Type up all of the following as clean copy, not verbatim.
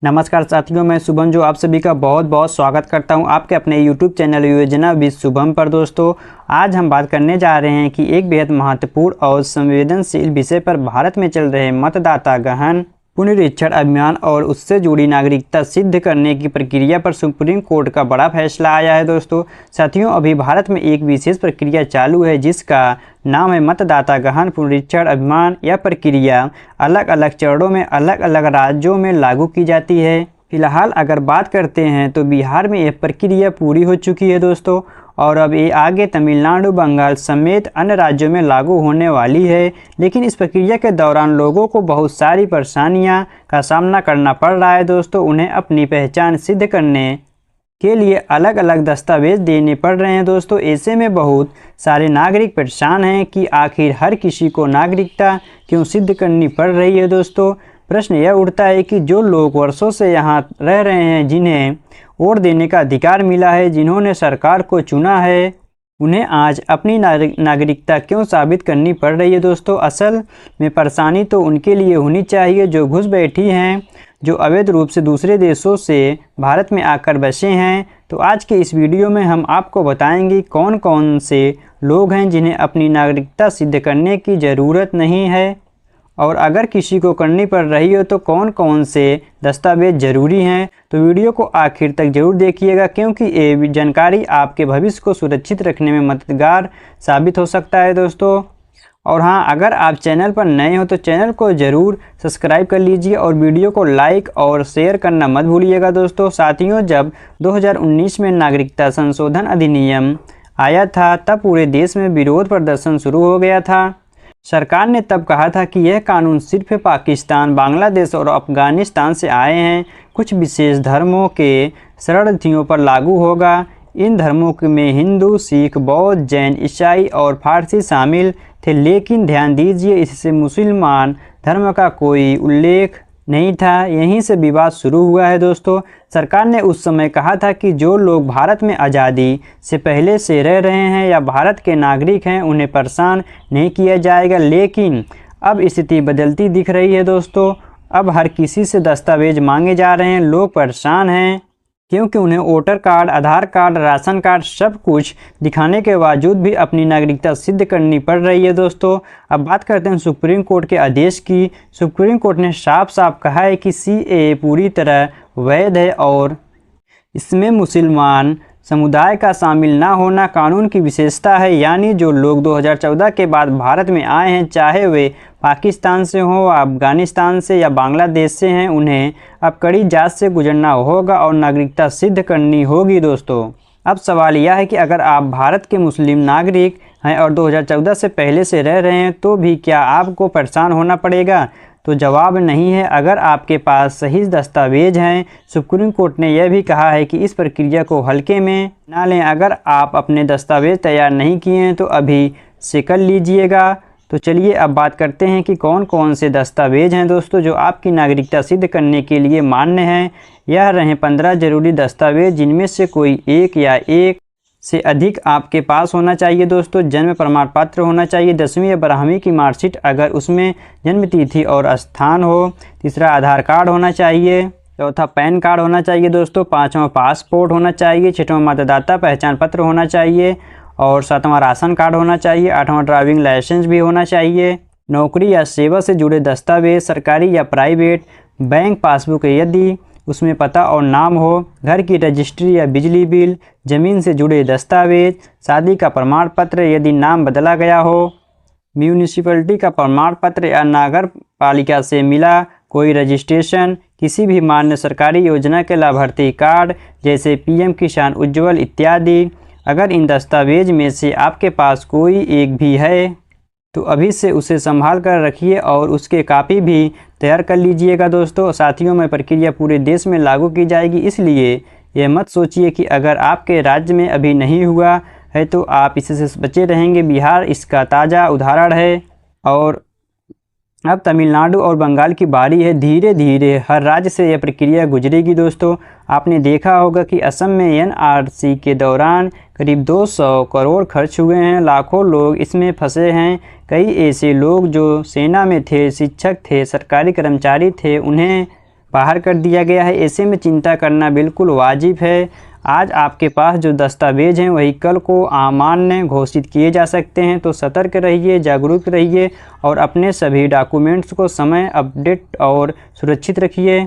नमस्कार साथियों, मैं शुभम जो आप सभी का बहुत बहुत स्वागत करता हूं आपके अपने YouTube चैनल योजना विद शुभम पर। दोस्तों, आज हम बात करने जा रहे हैं कि एक बेहद महत्वपूर्ण और संवेदनशील विषय पर भारत में चल रहे मतदाता गहन पुनरीक्षण अभियान और उससे जुड़ी नागरिकता सिद्ध करने की प्रक्रिया पर सुप्रीम कोर्ट का बड़ा फैसला आया है। दोस्तों साथियों, अभी भारत में एक विशेष प्रक्रिया चालू है जिसका नाम है मतदाता गहन पुनरीक्षण अभियान। यह प्रक्रिया अलग अलग चरणों में अलग अलग राज्यों में लागू की जाती है। फिलहाल अगर बात करते हैं तो बिहार में यह प्रक्रिया पूरी हो चुकी है दोस्तों, और अब ये आगे तमिलनाडु, बंगाल समेत अन्य राज्यों में लागू होने वाली है। लेकिन इस प्रक्रिया के दौरान लोगों को बहुत सारी परेशानियां का सामना करना पड़ रहा है दोस्तों। उन्हें अपनी पहचान सिद्ध करने के लिए अलग अलग दस्तावेज देने पड़ रहे हैं दोस्तों। ऐसे में बहुत सारे नागरिक परेशान हैं कि आखिर हर किसी को नागरिकता क्यों सिद्ध करनी पड़ रही है। दोस्तों प्रश्न यह उठता है कि जो लोग वर्षों से यहाँ रह रहे हैं, जिन्हें वोट देने का अधिकार मिला है, जिन्होंने सरकार को चुना है, उन्हें आज अपनी नागरिकता क्यों साबित करनी पड़ रही है। दोस्तों असल में परेशानी तो उनके लिए होनी चाहिए जो घुस बैठी हैं, जो अवैध रूप से दूसरे देशों से भारत में आकर बसे हैं। तो आज के इस वीडियो में हम आपको बताएंगे कौन कौन से लोग हैं जिन्हें अपनी नागरिकता सिद्ध करने की ज़रूरत नहीं है, और अगर किसी को करनी पड़ रही हो तो कौन कौन से दस्तावेज ज़रूरी हैं। तो वीडियो को आखिर तक ज़रूर देखिएगा, क्योंकि ये जानकारी आपके भविष्य को सुरक्षित रखने में मददगार साबित हो सकता है दोस्तों। और हाँ, अगर आप चैनल पर नए हो तो चैनल को ज़रूर सब्सक्राइब कर लीजिए और वीडियो को लाइक और शेयर करना मत भूलिएगा दोस्तों। साथियों, जब 2019 में नागरिकता संशोधन अधिनियम आया था तब पूरे देश में विरोध प्रदर्शन शुरू हो गया था। सरकार ने तब कहा था कि यह कानून सिर्फ पाकिस्तान, बांग्लादेश और अफगानिस्तान से आए हैं, कुछ विशेष धर्मों के शरणार्थियों पर लागू होगा। इन धर्मों में हिंदू, सिख, बौद्ध, जैन, ईसाई और फारसी शामिल थे। लेकिन ध्यान दीजिए, इससे मुसलमान धर्म का कोई उल्लेख नहीं था। यहीं से विवाद शुरू हुआ है दोस्तों। सरकार ने उस समय कहा था कि जो लोग भारत में आज़ादी से पहले से रह रहे हैं या भारत के नागरिक हैं, उन्हें परेशान नहीं किया जाएगा। लेकिन अब स्थिति बदलती दिख रही है दोस्तों। अब हर किसी से दस्तावेज मांगे जा रहे हैं। लोग परेशान हैं क्योंकि उन्हें वोटर कार्ड, आधार कार्ड, राशन कार्ड सब कुछ दिखाने के बावजूद भी अपनी नागरिकता सिद्ध करनी पड़ रही है दोस्तों। अब बात करते हैं सुप्रीम कोर्ट के आदेश की। सुप्रीम कोर्ट ने साफ साफ कहा है कि सीएए पूरी तरह वैध है और इसमें मुसलमान समुदाय का शामिल ना होना कानून की विशेषता है। यानी जो लोग 2014 के बाद भारत में आए हैं, चाहे वे पाकिस्तान से हो, अफगानिस्तान से या बांग्लादेश से हैं, उन्हें अब कड़ी जांच से गुजरना होगा और नागरिकता सिद्ध करनी होगी दोस्तों। अब सवाल यह है कि अगर आप भारत के मुस्लिम नागरिक हैं और 2014 से पहले से रह रहे हैं तो भी क्या आपको परेशान होना पड़ेगा? तो जवाब नहीं है, अगर आपके पास सही दस्तावेज हैं। सुप्रीम कोर्ट ने यह भी कहा है कि इस प्रक्रिया को हल्के में ना लें। अगर आप अपने दस्तावेज तैयार नहीं किए हैं तो अभी से कर लीजिएगा। तो चलिए अब बात करते हैं कि कौन कौन से दस्तावेज हैं दोस्तों जो आपकी नागरिकता सिद्ध करने के लिए मान्य हैं। यह रहे 15 जरूरी दस्तावेज, जिनमें से कोई एक या एक से अधिक आपके पास होना चाहिए दोस्तों। जन्म प्रमाण पत्र होना चाहिए, 10वीं या 12वीं की मार्कशीट अगर उसमें जन्म तिथि और स्थान हो। तीसरा, आधार कार्ड होना चाहिए। चौथा, पैन कार्ड होना चाहिए दोस्तों। 5वां, पासपोर्ट होना चाहिए। 6वां, मतदाता पहचान पत्र होना चाहिए। और 7वां, राशन कार्ड होना चाहिए। 8वां, ड्राइविंग लाइसेंस भी होना चाहिए। नौकरी या सेवा से जुड़े दस्तावेज, सरकारी या प्राइवेट, बैंक पासबुक यदि उसमें पता और नाम हो, घर की रजिस्ट्री या बिजली बिल, ज़मीन से जुड़े दस्तावेज, शादी का प्रमाण पत्र यदि नाम बदला गया हो, म्यूनिसिपैलिटी का प्रमाण पत्र या नगर पालिका से मिला कोई रजिस्ट्रेशन, किसी भी मान्य सरकारी योजना के लाभार्थी कार्ड जैसे पीएम किसान उज्ज्वल इत्यादि। अगर इन दस्तावेज में से आपके पास कोई एक भी है तो अभी से उसे संभाल कर रखिए और उसके कापी भी तैयार कर लीजिएगा दोस्तों। साथियों में प्रक्रिया पूरे देश में लागू की जाएगी, इसलिए यह मत सोचिए कि अगर आपके राज्य में अभी नहीं हुआ है तो आप इससे बचे रहेंगे। बिहार इसका ताज़ा उदाहरण है और अब तमिलनाडु और बंगाल की बारी है। धीरे धीरे हर राज्य से यह प्रक्रिया गुजरेगी दोस्तों। आपने देखा होगा कि असम में एनआरसी के दौरान करीब 200 करोड़ खर्च हुए हैं। लाखों लोग इसमें फंसे हैं। कई ऐसे लोग जो सेना में थे, शिक्षक थे, सरकारी कर्मचारी थे, उन्हें बाहर कर दिया गया है। ऐसे में चिंता करना बिल्कुल वाजिब है। आज आपके पास जो दस्तावेज हैं वही कल को अमान्य घोषित किए जा सकते हैं, तो सतर्क रहिए, जागरूक रहिए और अपने सभी डॉक्यूमेंट्स को समय अपडेट और सुरक्षित रखिए।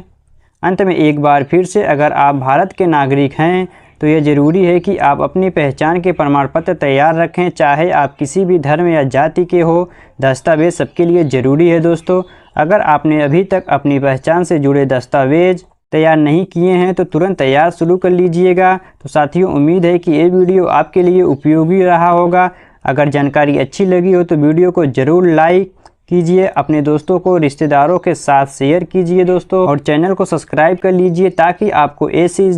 अंत में एक बार फिर से, अगर आप भारत के नागरिक हैं तो यह ज़रूरी है कि आप अपनी पहचान के प्रमाण पत्र तैयार रखें, चाहे आप किसी भी धर्म या जाति के हो। दस्तावेज सबके लिए ज़रूरी है दोस्तों। अगर आपने अभी तक अपनी पहचान से जुड़े दस्तावेज तैयार नहीं किए हैं तो तुरंत तैयार शुरू कर लीजिएगा। तो साथियों, उम्मीद है कि ये वीडियो आपके लिए उपयोगी रहा होगा। अगर जानकारी अच्छी लगी हो तो वीडियो को ज़रूर लाइक कीजिए, अपने दोस्तों को, रिश्तेदारों के साथ शेयर कीजिए दोस्तों, और चैनल को सब्सक्राइब कर लीजिए ताकि आपको ऐसी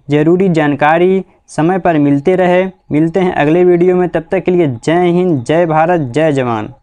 ज़रूरी जानकारी समय पर मिलते रहे। मिलते हैं अगले वीडियो में, तब तक के लिए जय हिंद, जय भारत, जय जवान।